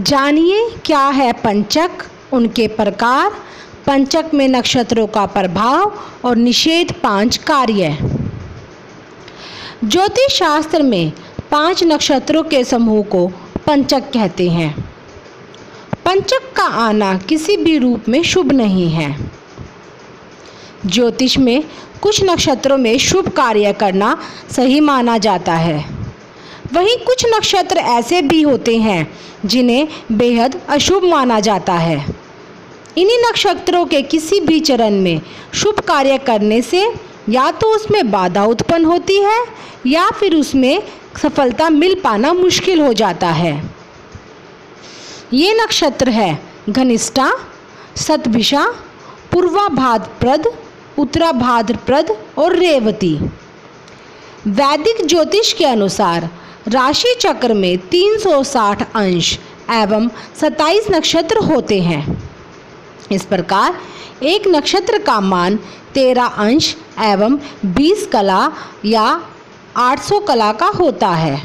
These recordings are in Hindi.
जानिए क्या है पंचक, उनके प्रकार, पंचक में नक्षत्रों का प्रभाव और निषेध 5 कार्य। ज्योतिष शास्त्र में 5 नक्षत्रों के समूह को पंचक कहते हैं। पंचक का आना किसी भी रूप में शुभ नहीं है। ज्योतिष में कुछ नक्षत्रों में शुभ कार्य करना सही माना जाता है, वहीं कुछ नक्षत्र ऐसे भी होते हैं जिन्हें बेहद अशुभ माना जाता है। इन्हीं नक्षत्रों के किसी भी चरण में शुभ कार्य करने से या तो उसमें बाधा उत्पन्न होती है या फिर उसमें सफलता मिल पाना मुश्किल हो जाता है। ये नक्षत्र है घनिष्ठा, शतभिषा, पूर्वा भाद्रपद, उत्तरा भाद्रपद और रेवती। वैदिक ज्योतिष के अनुसार राशि चक्र में 360 अंश एवं 27 नक्षत्र होते हैं। इस प्रकार एक नक्षत्र का मान 13 अंश एवं 20 कला या 800 कला का होता है।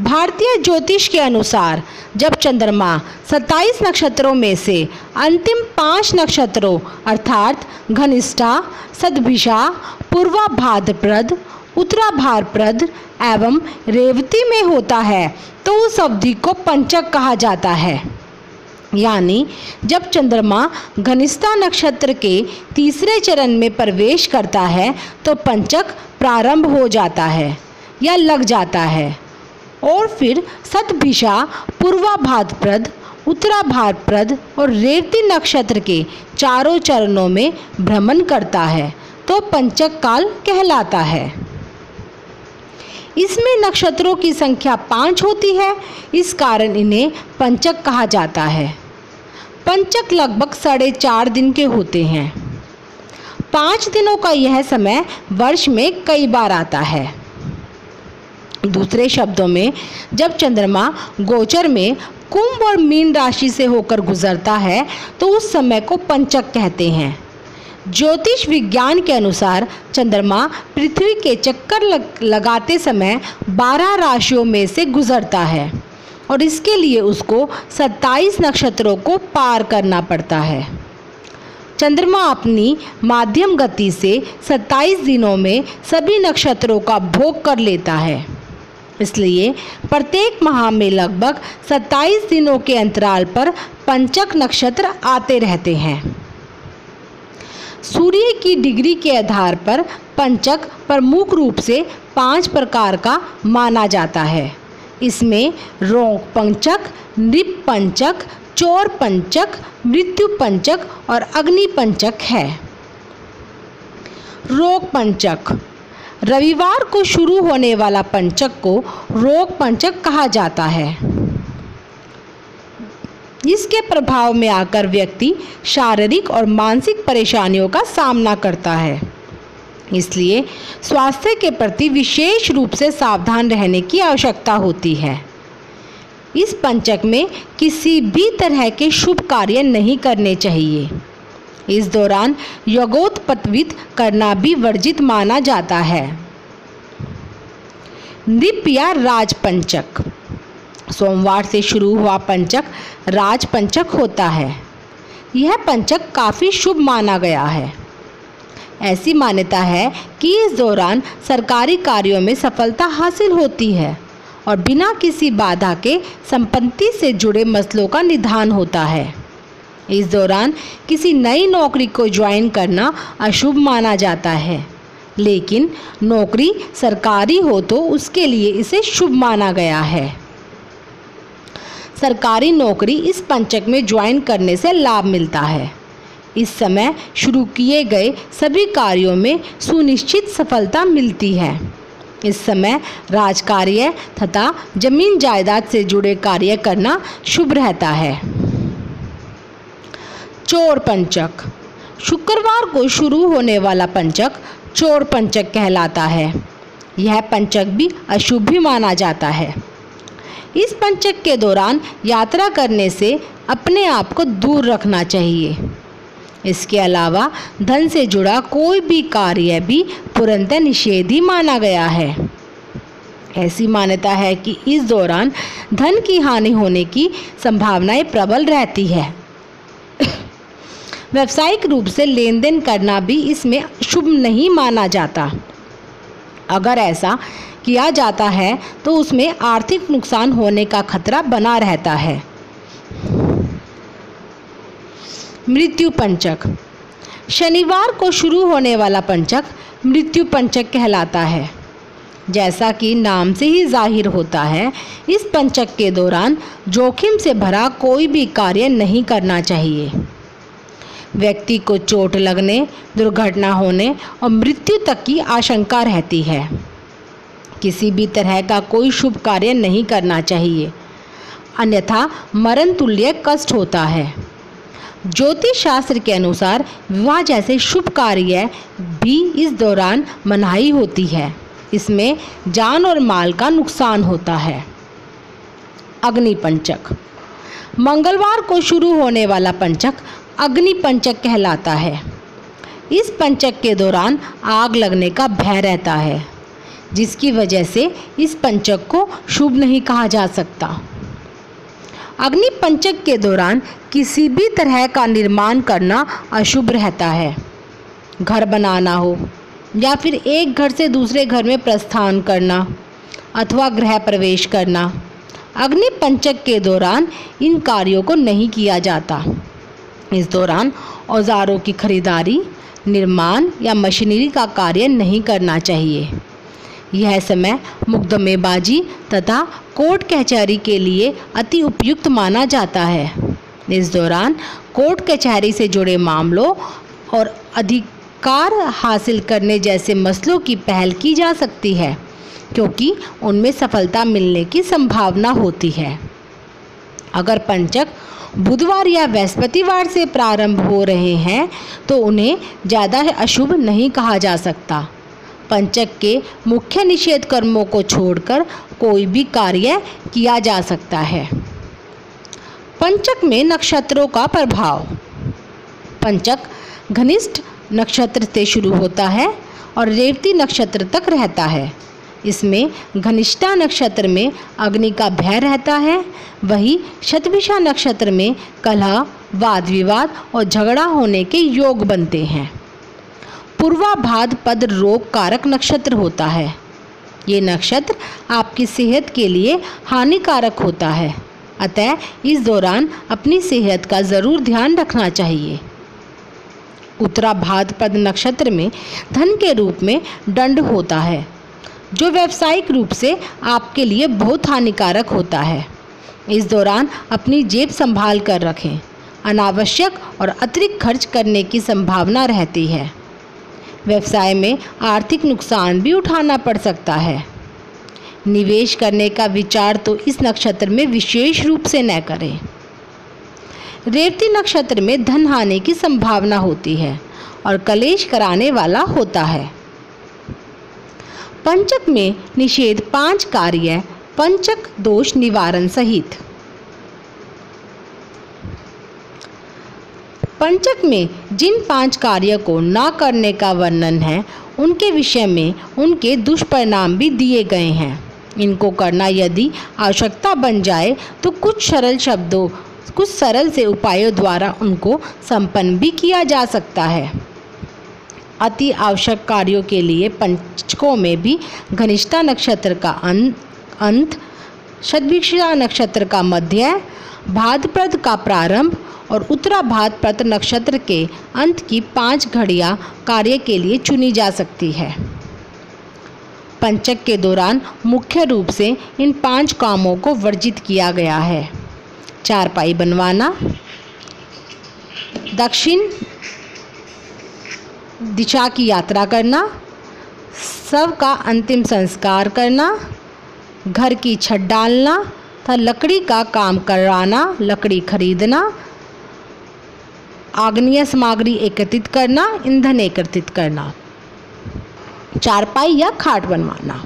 भारतीय ज्योतिष के अनुसार जब चंद्रमा 27 नक्षत्रों में से अंतिम 5 नक्षत्रों अर्थात घनिष्ठा, शतभिषा, पूर्वा भाद्रपद, उत्तरा भाद्रपद एवं रेवती में होता है तो उस अवधि को पंचक कहा जाता है। यानी जब चंद्रमा घनिष्ठा नक्षत्र के तीसरे चरण में प्रवेश करता है तो पंचक प्रारंभ हो जाता है या लग जाता है, और फिर शतभिषा, पूर्वा भाद्रपद, उत्तरा भाद्रपद और रेवती नक्षत्र के चारों चरणों में भ्रमण करता है तो पंचक काल कहलाता है। इसमें नक्षत्रों की संख्या 5 होती है, इस कारण इन्हें पंचक कहा जाता है। पंचक लगभग 4.5 दिन के होते हैं। 5 दिनों का यह समय वर्ष में कई बार आता है। दूसरे शब्दों में जब चंद्रमा गोचर में कुंभ और मीन राशि से होकर गुजरता है तो उस समय को पंचक कहते हैं। ज्योतिष विज्ञान के अनुसार चंद्रमा पृथ्वी के चक्कर लगाते समय 12 राशियों में से गुजरता है और इसके लिए उसको 27 नक्षत्रों को पार करना पड़ता है। चंद्रमा अपनी माध्यम गति से 27 दिनों में सभी नक्षत्रों का भोग कर लेता है, इसलिए प्रत्येक माह में लगभग 27 दिनों के अंतराल पर पंचक नक्षत्र आते रहते हैं। सूर्य की डिग्री के आधार पर पंचक प्रमुख रूप से 5 प्रकार का माना जाता है। इसमें रोग पंचक, नृप पंचक, चोर पंचक, मृत्यु पंचक और अग्नि पंचक है। रोग पंचक रविवार को शुरू होने वाला पंचक को रोग पंचक कहा जाता है। इसके प्रभाव में आकर व्यक्ति शारीरिक और मानसिक परेशानियों का सामना करता है, इसलिए स्वास्थ्य के प्रति विशेष रूप से सावधान रहने की आवश्यकता होती है। इस पंचक में किसी भी तरह के शुभ कार्य नहीं करने चाहिए। इस दौरान यज्ञोपवीत करना भी वर्जित माना जाता है। नृप या राजपंचक सोमवार से शुरू हुआ पंचक राजपंचक होता है। यह पंचक काफ़ी शुभ माना गया है। ऐसी मान्यता है कि इस दौरान सरकारी कार्यों में सफलता हासिल होती है और बिना किसी बाधा के संपत्ति से जुड़े मसलों का निदान होता है। इस दौरान किसी नई नौकरी को ज्वाइन करना अशुभ माना जाता है, लेकिन नौकरी सरकारी हो तो उसके लिए इसे शुभ माना गया है। सरकारी नौकरी इस पंचक में ज्वाइन करने से लाभ मिलता है। इस समय शुरू किए गए सभी कार्यों में सुनिश्चित सफलता मिलती है। इस समय राजकार्य तथा जमीन जायदाद से जुड़े कार्य करना शुभ रहता है। चोर पंचक शुक्रवार को शुरू होने वाला पंचक चोर पंचक कहलाता है। यह पंचक भी अशुभ ही माना जाता है। इस पंचक के दौरान यात्रा करने से अपने आप को दूर रखना चाहिए। इसके अलावा धन से जुड़ा कोई भी कार्य भी पूर्णतः निषेध ही माना गया है। ऐसी मान्यता है कि इस दौरान धन की हानि होने की संभावनाएं प्रबल रहती है। व्यावसायिक रूप से लेन देन करना भी इसमें शुभ नहीं माना जाता। अगर ऐसा किया जाता है तो उसमें आर्थिक नुकसान होने का खतरा बना रहता है। मृत्यु पंचक। शनिवार को शुरू होने वाला पंचक मृत्यु पंचक कहलाता है। जैसा कि नाम से ही जाहिर होता है, इस पंचक के दौरान जोखिम से भरा कोई भी कार्य नहीं करना चाहिए। व्यक्ति को चोट लगने, दुर्घटना होने और मृत्यु तक की आशंका रहती है। किसी भी तरह का कोई शुभ कार्य नहीं करना चाहिए, अन्यथा मरण तुल्य कष्ट होता है। ज्योतिष शास्त्र के अनुसार विवाह जैसे शुभ कार्य भी इस दौरान मनाही होती है। इसमें जान और माल का नुकसान होता है। अग्नि पंचक। मंगलवार को शुरू होने वाला पंचक अग्नि पंचक कहलाता है। इस पंचक के दौरान आग लगने का भय रहता है, जिसकी वजह से इस पंचक को शुभ नहीं कहा जा सकता। अग्नि पंचक के दौरान किसी भी तरह का निर्माण करना अशुभ रहता है। घर बनाना हो या फिर एक घर से दूसरे घर में प्रस्थान करना अथवा गृह प्रवेश करना, अग्नि पंचक के दौरान इन कार्यों को नहीं किया जाता। इस दौरान औजारों की खरीदारी, निर्माण या मशीनरी का कार्य नहीं करना चाहिए। यह समय मुकदमेबाजी तथा कोर्ट कचहरी के लिए अति उपयुक्त माना जाता है। इस दौरान कोर्ट कचहरी से जुड़े मामलों और अधिकार हासिल करने जैसे मसलों की पहल की जा सकती है, क्योंकि उनमें सफलता मिलने की संभावना होती है। अगर पंचक बुधवार या बृहस्पतिवार से प्रारंभ हो रहे हैं तो उन्हें ज़्यादा अशुभ नहीं कहा जा सकता। पंचक के मुख्य निषेध कर्मों को छोड़कर कोई भी कार्य किया जा सकता है। पंचक में नक्षत्रों का प्रभाव। पंचक घनिष्ठ नक्षत्र से शुरू होता है और रेवती नक्षत्र तक रहता है। इसमें घनिष्ठा नक्षत्र में अग्नि का भय रहता है, वही शतभिषा नक्षत्र में कलह, वाद विवाद और झगड़ा होने के योग बनते हैं। पूर्वाभाद्रपद रोग कारक नक्षत्र होता है। ये नक्षत्र आपकी सेहत के लिए हानिकारक होता है, अतः इस दौरान अपनी सेहत का ज़रूर ध्यान रखना चाहिए। उत्तराभाद्रपद नक्षत्र में धन के रूप में दंड होता है, जो व्यावसायिक रूप से आपके लिए बहुत हानिकारक होता है। इस दौरान अपनी जेब संभाल कर रखें। अनावश्यक और अतिरिक्त खर्च करने की संभावना रहती है। व्यवसाय में आर्थिक नुकसान भी उठाना पड़ सकता है। निवेश करने का विचार तो इस नक्षत्र में विशेष रूप से न करें। रेवती नक्षत्र में धन हानि की संभावना होती है और कलेश कराने वाला होता है। पंचक में निषेध 5 कार्य पंचक दोष निवारण सहित। पंचक में जिन 5 कार्य को न करने का वर्णन है, उनके विषय में उनके दुष्परिणाम भी दिए गए हैं। इनको करना यदि आवश्यकता बन जाए तो कुछ सरल से उपायों द्वारा उनको संपन्न भी किया जा सकता है। अति आवश्यक कार्यों के लिए पंचकों में भी घनिष्ठा नक्षत्र का अंत, शतभिषा नक्षत्र का मध्य, भाद्रपद का प्रारंभ और उत्तराभाद्रपद नक्षत्र के अंत की 5 घड़ियां कार्य के लिए चुनी जा सकती है। पंचक के दौरान मुख्य रूप से इन 5 कामों को वर्जित किया गया है। चारपाई बनवाना, दक्षिण दिशा की यात्रा करना, शव का अंतिम संस्कार करना, घर की छत डालना तथा लकड़ी का काम कराना, लकड़ी खरीदना, आग्नेय सामग्री एकत्रित करना, ईंधन एकत्रित करना, चारपाई या खाट बनवाना।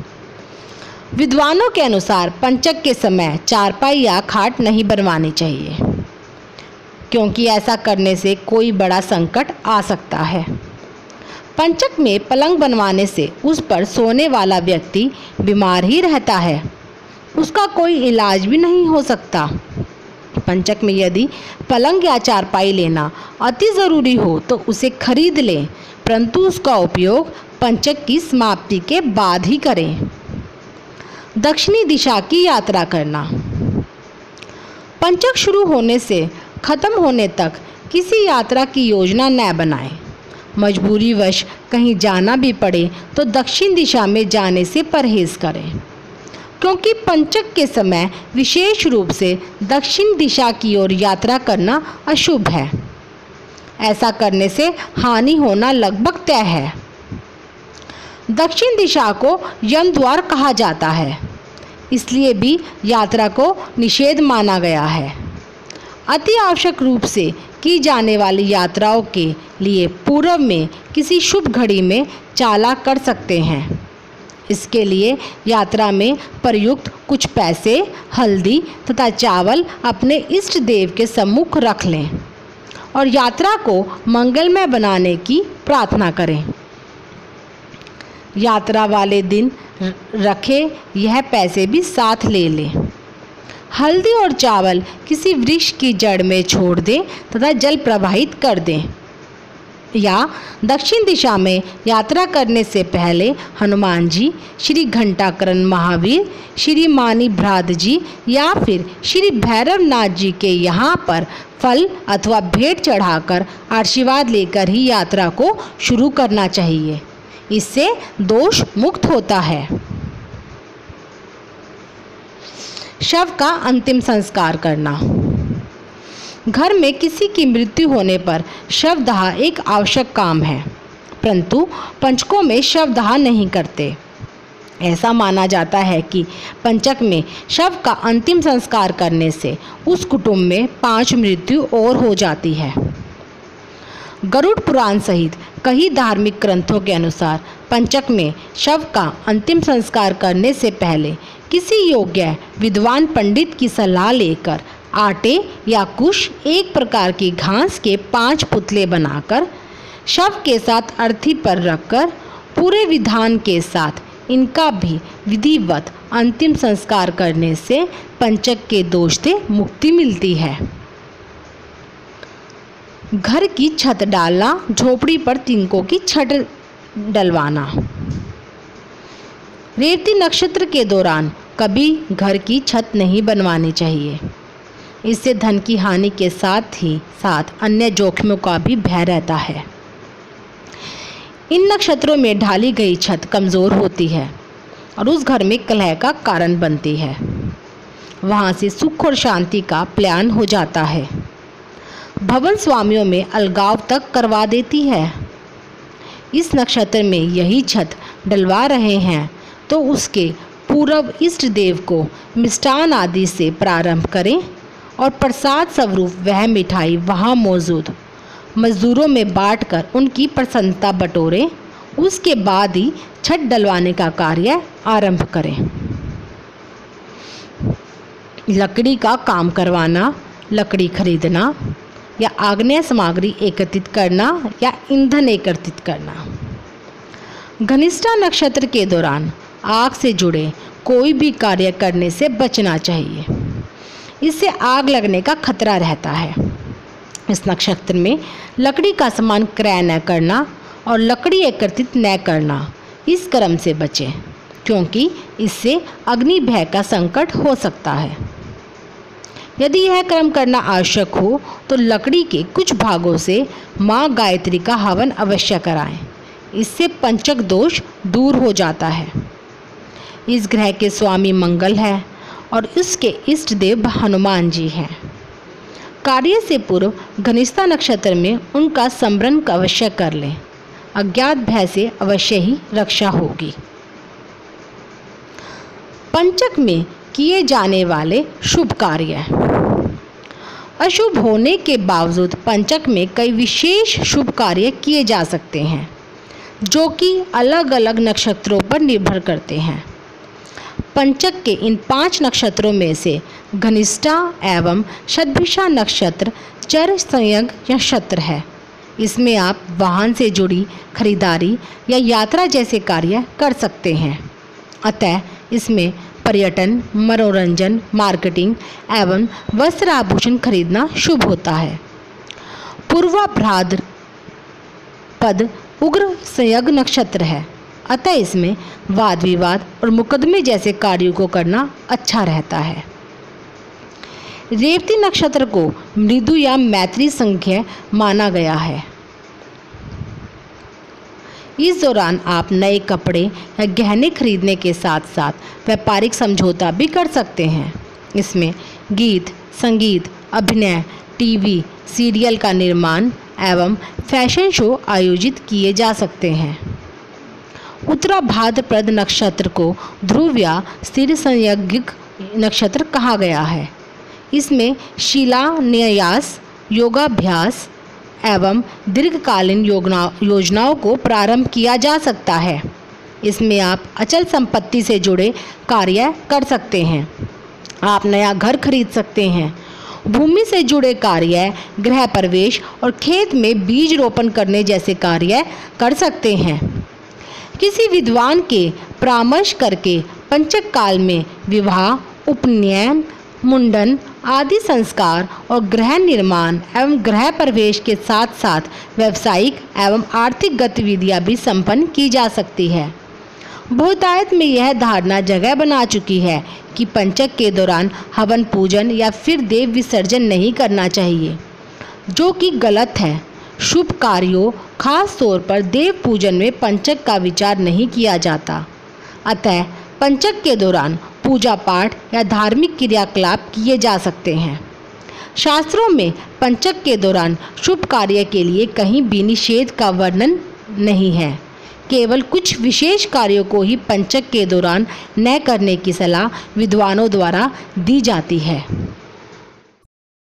विद्वानों के अनुसार पंचक के समय चारपाई या खाट नहीं बनवानी चाहिए, क्योंकि ऐसा करने से कोई बड़ा संकट आ सकता है। पंचक में पलंग बनवाने से उस पर सोने वाला व्यक्ति बीमार ही रहता है, उसका कोई इलाज भी नहीं हो सकता। पंचक में यदि पलंग या चारपाई लेना अति ज़रूरी हो तो उसे खरीद लें, परंतु उसका उपयोग पंचक की समाप्ति के बाद ही करें। दक्षिणी दिशा की यात्रा करना। पंचक शुरू होने से खत्म होने तक किसी यात्रा की योजना न बनाएं। मजबूरीवश कहीं जाना भी पड़े तो दक्षिण दिशा में जाने से परहेज करें, क्योंकि पंचक के समय विशेष रूप से दक्षिण दिशा की ओर यात्रा करना अशुभ है। ऐसा करने से हानि होना लगभग तय है। दक्षिण दिशा को यम द्वार कहा जाता है, इसलिए भी यात्रा को निषेध माना गया है। अति आवश्यक रूप से की जाने वाली यात्राओं के लिए पूर्व में किसी शुभ घड़ी में चाला कर सकते हैं। इसके लिए यात्रा में प्रयुक्त कुछ पैसे, हल्दी तथा चावल अपने इष्ट देव के सम्मुख रख लें और यात्रा को मंगलमय बनाने की प्रार्थना करें। यात्रा वाले दिन रखे यह पैसे भी साथ ले लें। हल्दी और चावल किसी वृक्ष की जड़ में छोड़ दें तथा जल प्रवाहित कर दें। या दक्षिण दिशा में यात्रा करने से पहले हनुमान जी, श्री घंटाकरण महावीर, श्री मानी भ्रात जी या फिर श्री भैरवनाथ जी के यहाँ पर फल अथवा भेंट चढ़ाकर आशीर्वाद लेकर ही यात्रा को शुरू करना चाहिए। इससे दोष मुक्त होता है। शव का अंतिम संस्कार करना। घर में किसी की मृत्यु होने पर शवदाह एक आवश्यक काम है, परंतु पंचकों में शवदाह नहीं करते। ऐसा माना जाता है कि पंचक में शव का अंतिम संस्कार करने से उस कुटुंब में 5 मृत्यु और हो जाती है। गरुड़ पुराण सहित कई धार्मिक ग्रंथों के अनुसार पंचक में शव का अंतिम संस्कार करने से पहले किसी योग्य विद्वान पंडित की सलाह लेकर आटे या कुछ एक प्रकार की घास के 5 पुतले बनाकर शव के साथ अर्थी पर रखकर पूरे विधान के साथ इनका भी विधिवत अंतिम संस्कार करने से पंचक के दोष से मुक्ति मिलती है। घर की छत डालना, झोपड़ी पर तिनकों की छत डलवाना। रेवती नक्षत्र के दौरान कभी घर की छत नहीं बनवानी चाहिए। इससे धन की हानि के साथ ही साथ अन्य जोखिमों का भी भय रहता है। इन नक्षत्रों में ढाली गई छत कमज़ोर होती है और उस घर में कलह का कारण बनती है। वहाँ से सुख और शांति का प्लान हो जाता है। भवन स्वामियों में अलगाव तक करवा देती है। इस नक्षत्र में यही छत डलवा रहे हैं तो उसके पूर्व इष्ट देव को मिष्टान आदि से प्रारंभ करें और प्रसाद स्वरूप वह मिठाई वहाँ मौजूद मजदूरों में बांटकर उनकी प्रसन्नता बटोरें। उसके बाद ही छत डलवाने का कार्य आरंभ करें। लकड़ी का काम करवाना, लकड़ी खरीदना या आग्नेय सामग्री एकत्रित करना या ईंधन एकत्रित करना। घनिष्ठा नक्षत्र के दौरान आग से जुड़े कोई भी कार्य करने से बचना चाहिए। इससे आग लगने का खतरा रहता है। इस नक्षत्र में लकड़ी का सामान क्रय न करना और लकड़ी एकत्रित न करना, इस क्रम से बचें, क्योंकि इससे अग्नि भय का संकट हो सकता है। यदि यह क्रम करना आवश्यक हो तो लकड़ी के कुछ भागों से माँ गायत्री का हवन अवश्य कराएं। इससे पंचक दोष दूर हो जाता है। इस ग्रह के स्वामी मंगल है और इसके इष्ट देव हनुमान जी हैं। कार्य से पूर्व घनिष्ठा नक्षत्र में उनका स्मरण अवश्य कर लें। अज्ञात भय से अवश्य ही रक्षा होगी। पंचक में किए जाने वाले शुभ कार्य। अशुभ होने के बावजूद पंचक में कई विशेष शुभ कार्य किए जा सकते हैं, जो कि अलग अलग नक्षत्रों पर निर्भर करते हैं। पंचक के इन 5 नक्षत्रों में से घनिष्ठा एवं शतभिषा नक्षत्र चर संयोग नक्षत्र है। इसमें आप वाहन से जुड़ी खरीदारी या यात्रा जैसे कार्य कर सकते हैं। अतः इसमें पर्यटन, मनोरंजन, मार्केटिंग एवं वस्त्र आभूषण खरीदना शुभ होता है। पूर्वा भाद्रपद उग्र संयोग नक्षत्र है, अतः इसमें वाद विवाद और मुकदमे जैसे कार्यों को करना अच्छा रहता है। रेवती नक्षत्र को मृदु या मैत्री संख्या माना गया है। इस दौरान आप नए कपड़े या गहने खरीदने के साथ साथ व्यापारिक समझौता भी कर सकते हैं। इसमें गीत, संगीत, अभिनय, टीवी सीरियल का निर्माण एवं फैशन शो आयोजित किए जा सकते हैं। उत्तरा भाद्रपद नक्षत्र को ध्रुव या स्थिर संयज्ञिक नक्षत्र कहा गया है। इसमें शिलान्यास, योगाभ्यास एवं दीर्घकालीन योजनाओं को प्रारंभ किया जा सकता है। इसमें आप अचल संपत्ति से जुड़े कार्य कर सकते हैं। आप नया घर खरीद सकते हैं। भूमि से जुड़े कार्य, गृह प्रवेश और खेत में बीज रोपण करने जैसे कार्य कर सकते हैं। किसी विद्वान के परामर्श करके पंचक काल में विवाह, उपनयन, मुंडन आदि संस्कार और गृह निर्माण एवं गृह प्रवेश के साथ साथ व्यावसायिक एवं आर्थिक गतिविधियां भी संपन्न की जा सकती है। बहुतायत में यह धारणा जगह बना चुकी है कि पंचक के दौरान हवन पूजन या फिर देव विसर्जन नहीं करना चाहिए, जो कि गलत है। शुभ कार्यों, खास तौर पर देव पूजन में पंचक का विचार नहीं किया जाता। अतः पंचक के दौरान पूजा पाठ या धार्मिक क्रियाकलाप किए जा सकते हैं। शास्त्रों में पंचक के दौरान शुभ कार्य के लिए कहीं भी निषेध का वर्णन नहीं है। केवल कुछ विशेष कार्यों को ही पंचक के दौरान न करने की सलाह विद्वानों द्वारा दी जाती है।